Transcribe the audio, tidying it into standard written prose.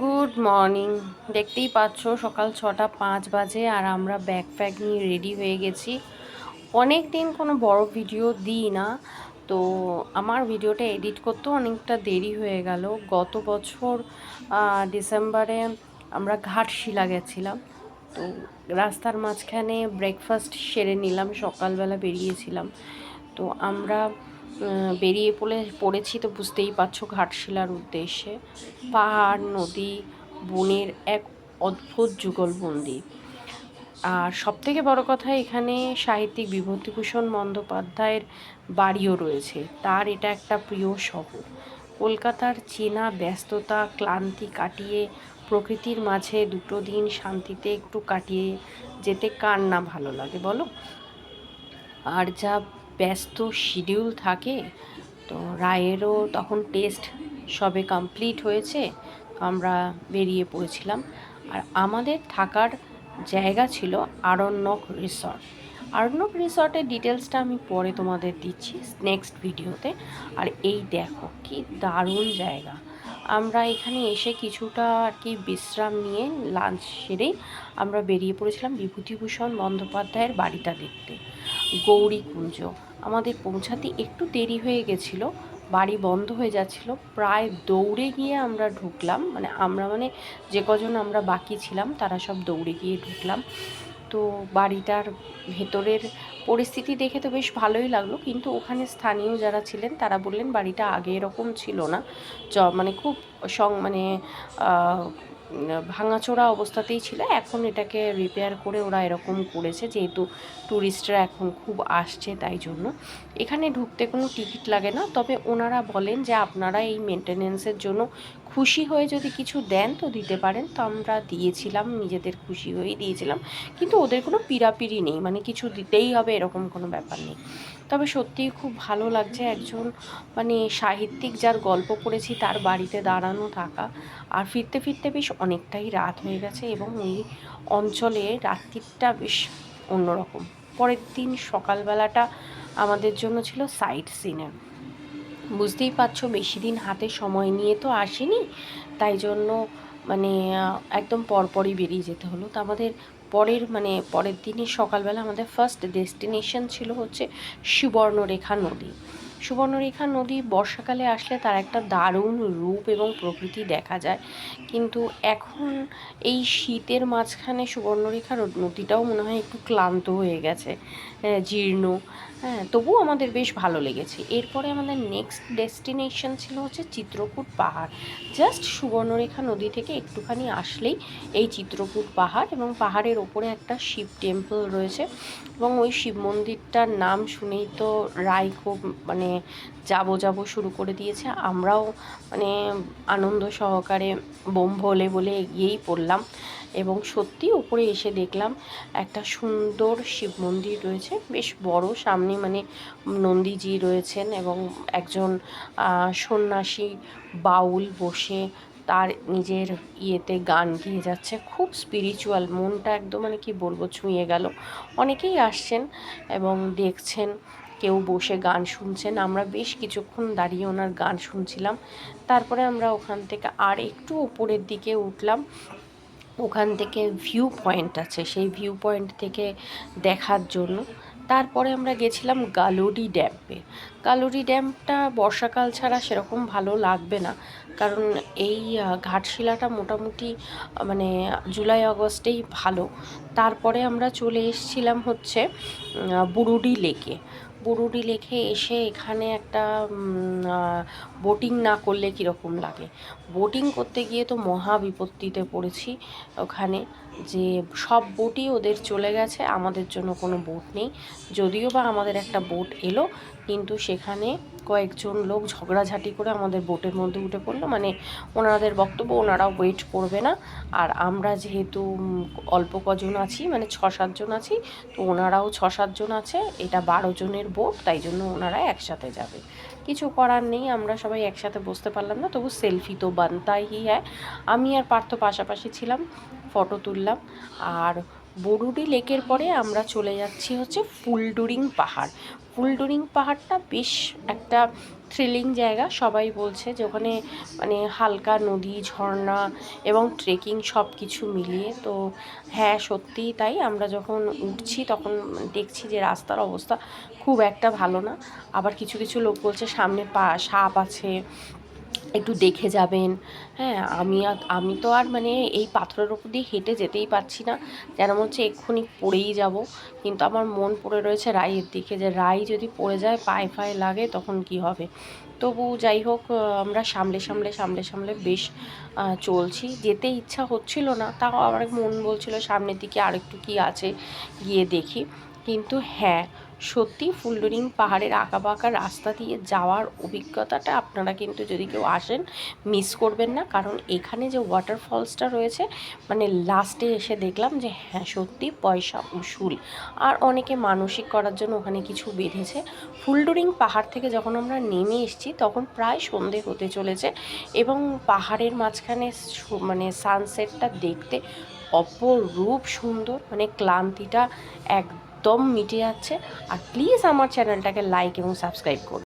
Good morning. দেখতেই পাচ্ছ সকাল 6:05 বাজে আর আমরা ব্যাগ প্যাক নিয়ে রেডি হয়ে গেছি। অনেক দিন কোনো বড় ভিডিও দিই না, তো আমার ভিডিওটা এডিট করতেও অনেকটা দেরি হয়ে গেল। গত বছর ডিসেম্বরে আমরা ঘাটশিলা গেছিলাম, তো রাস্তার মাঝখানে ব্রেকফাস্ট সেরে নিলাম, সকালবেলা বেরিয়েছিলাম। তো আমরা বেরিয়ে পড়েছি, তো বুঝতেই পারছো ঘাটশিলার উদ্দেশ্যে। পাহাড়, নদী, বনের এক অদ্ভুত যুগলবন্দি। আর সবথেকে বড় কথা, এখানে সাহিত্যিক বিভূতিভূষণ বন্দ্যোপাধ্যায়ের বাড়িও রয়েছে। তার এটা একটা প্রিয় শহর। কলকাতার চেনা ব্যস্ততা, ক্লান্তি কাটিয়ে প্রকৃতির মাঝে দুটো দিন শান্তিতে একটু কাটিয়ে যেতে কার না ভালো লাগে বলো? আর যা ব্যস্ত শিডিউল থাকে, তো রায়েরও তখন টেস্ট সবে কমপ্লিট হয়েছে, তো আমরা বেরিয়ে পড়েছিলাম। আর আমাদের থাকার জায়গা ছিল আরণ্যক রিসর্ট। আরণ্যক রিসর্টের ডিটেলসটা আমি পরে তোমাদের দিচ্ছি নেক্সট ভিডিওতে। আর এই দেখো কি দারুণ জায়গা। আমরা এখানে এসে কিছুটা আর কি বিশ্রাম নিয়ে লাঞ্চ সেরেই আমরা বেরিয়ে পড়েছিলাম বিভূতিভূষণ বন্দ্যোপাধ্যায়ের বাড়িটা দেখতে, গৌরীকুঞ্জ। আমাদের পৌঁছাতে একটু দেরি হয়ে গেছিলো, বাড়ি বন্ধ হয়ে যাচ্ছিল। প্রায় দৌড়ে গিয়ে আমরা ঢুকলাম, মানে যে কজন আমরা বাকি ছিলাম তারা সব দৌড়ে গিয়ে ঢুকলাম। তো বাড়িটার ভেতরের পরিস্থিতি দেখে তো বেশ ভালোই লাগলো, কিন্তু ওখানে স্থানীয় যারা ছিলেন তারা বললেন বাড়িটা আগে এরকম ছিল না। মানে খুব মানে ভাঙাচোরা অবস্থাতেই ছিল। এখন এটাকে রিপেয়ার করে ওরা এরকম করেছে, যেহেতু ট্যুরিস্টরা এখন খুব আসছে তাই জন্য। এখানে ঢুকতে কোনো টিকিট লাগে না, তবে ওনারা বলেন যে আপনারা এই মেনটেনেন্সের জন্য খুশি হয়ে যদি কিছু দেন তো দিতে পারেন। তো আমরা দিয়েছিলাম, নিজেদের খুশি হয়েই দিয়েছিলাম, কিন্তু ওদের কোনো পিড়াপিড়ি নেই, মানে কিছু দিতেই হবে এরকম কোনো ব্যাপার নেই। তবে সত্যিই খুব ভালো লাগছে একজন মানে সাহিত্যিক যার গল্প পড়েছি তার বাড়িতে দাঁড়ানো থাকা। আর ফিরতে ফিরতে বেশ অনেকটাই রাত হয়ে গেছে, এবং ওই অঞ্চলে রাত্রিটা বেশ অন্যরকম। পরের দিন সকালবেলাটা আমাদের জন্য ছিল সাইট সিনের। বুঝতেই পারছো বেশি দিন হাতে সময় নিয়ে তো আসিনি, তাই জন্য মানে একদম পরপরই বেরিয়ে যেতে হলো। তো আমাদের পরের দিনই সকালবেলা আমাদের ফার্স্ট ডেস্টিনেশন ছিল হচ্ছে সুবর্ণরেখা নদী। সুবর্ণরেখা নদী বর্ষাকালে আসলে তার একটা দারুণ রূপ এবং প্রকৃতি দেখা যায়, কিন্তু এখন এই শীতের মাঝখানে সুবর্ণরেখা নদীটাও মনে হয় একটু ক্লান্ত হয়ে গেছে, জীর্ণ। হ্যাঁ, তবুও আমাদের বেশ ভালো লেগেছে। এরপরে আমাদের নেক্সট ডেস্টিনেশন ছিল হচ্ছে চিত্রকূট পাহাড়। জাস্ট সুবর্ণরেখা নদী থেকে একটুখানি আসলেই এই চিত্রকূট পাহাড়, এবং পাহাড়ের ওপরে একটা শিব টেম্পল রয়েছে, এবং ওই শিব মন্দিরটার নাম শুনেই তো রায় খুব মানে যাবো শুরু করে দিয়েছে। আমরাও মানে আনন্দ সহকারে বোম ভোলে বলে এগিয়েই পড়লাম, এবং সত্যি উপরে এসে দেখলাম একটা সুন্দর শিব মন্দির রয়েছে, বেশ বড়। সামনে মানে নন্দীজি রয়েছেন, এবং একজন সন্ন্যাসী বাউল বসে তার নিজের ইয়েতে গান গেয়ে যাচ্ছে। খুব স্পিরিচুয়াল, মনটা একদম মানে কি বলবো, ছুঁয়ে গেল। অনেকেই আসছেন এবং দেখছেন, কেউ বসে গান শুনছেন। আমরা বেশ কিছুক্ষণ দাঁড়িয়ে ওনার গান শুনছিলাম। তারপরে আমরা ওখান থেকে আর একটু উপরের দিকে উঠলাম। ওখান থেকে ভিউ পয়েন্ট আছে, সেই ভিউ পয়েন্ট থেকে দেখার জন্য। তারপরে আমরা গেছিলাম গালুডি ড্যামে। গালুডি ড্যামটা বর্ষাকাল ছাড়া সেরকম ভালো লাগবে না, কারণ এই ঘাটশিলাটা মোটামুটি মানে জুলাই আগস্টেই ভালো। তারপরে আমরা চলে এসেছিলাম হচ্ছে বুরুডি লেকে। বুরুডি লেকে এসে এখানে একটা বোটিং না করলে কীরকম লাগে। বোটিং করতে গিয়ে তো মহা বিপত্তিতে পড়েছি ওখানে, যে সব বোটই ওদের চলে গেছে, আমাদের জন্য কোনো বোট নেই। যদিও বা আমাদের একটা বোট এলো, কিন্তু সেখানে কয়েকজন লোক ঝগড়াঝাটি করে আমাদের বোটের মধ্যে উঠে পড়লো। মানে ওনাদের বক্তব্য ওনারা ওয়েট করবে না, আর আমরা যেহেতু অল্প কজন আছি, মানে 6-7 জন আছি, তো ওনারাও 6-7 জন আছে, এটা 12 জনের বোট, তাই জন্য ওনারা একসাথে যাবে। কিছু করার নেই, আমরা সবাই একসাথে বসতে পারলাম না, তবু সেলফি তো বানতাই হ্যায়। আমি আর পার্থ পাশাপাশি ছিলাম, ফটো তুললাম। আর বরুডি লেকের পরে আমরা চলে যাচ্ছি হচ্ছে ফুলডুরিং পাহাড়। ফুলডুরিং পাহাড়টা বেশ একটা থ্রিলিং জায়গা, সবাই বলছে যে ওখানে মানে হালকা নদী, ঝর্ণা এবং ট্রেকিং সব কিছু মিলিয়ে। তো হ্যাঁ, সত্যিই তাই। আমরা যখন উঠছি তখন দেখছি যে রাস্তার অবস্থা খুব একটা ভালো না। আবার কিছু কিছু লোক বলছে সামনে সাপ আছে, একটু দেখে যাবেন। হ্যাঁ, আমি তো আর মানে এই পাথরের ওপর দিয়ে হেঁটে যেতেই পারছি না, যেন মনে হচ্ছে এক্ষুনি পড়েই যাব। কিন্তু আমার মন পড়ে রয়েছে রাইয়ের দিকে, যে রাই যদি পড়ে যায়, পায়ে ফায়ে লাগে, তখন কি হবে। তবু যাই হোক, আমরা সামলে সামলে সামলে সামলে বেশ চলছি। যেতে ইচ্ছা হচ্ছিল না, তাও আমার মন বলছিল সামনের দিকে আরেকটু কি আছে, গিয়ে দেখি। কিন্তু হ্যাঁ, সত্যি ফুলডুরিং পাহাড়ের আঁকাবাঁকা রাস্তা দিয়ে যাওয়ার অভিজ্ঞতাটা আপনারা কিন্তু যদি কেউ আসেন মিস করবেন না। কারণ এখানে যে ওয়াটারফলসটা রয়েছে, মানে লাস্টে এসে দেখলাম যে হ্যাঁ, সত্যি পয়সা উসুল। আর অনেকে মানসিক করার জন্য ওখানে কিছু বেঁধেছে। ফুলডুরিং পাহাড় থেকে যখন আমরা নেমে এসেছি তখন প্রায় সন্ধে হতে চলেছে, এবং পাহাড়ের মাঝখানে মানে সানসেটটা দেখতে অপরূপ সুন্দর, মানে ক্লান্তিটা একদম মিটে যাচ্ছে। আর প্লিজ আমার চ্যানেলটাকে লাইক এবং সাবস্ক্রাইব করুন।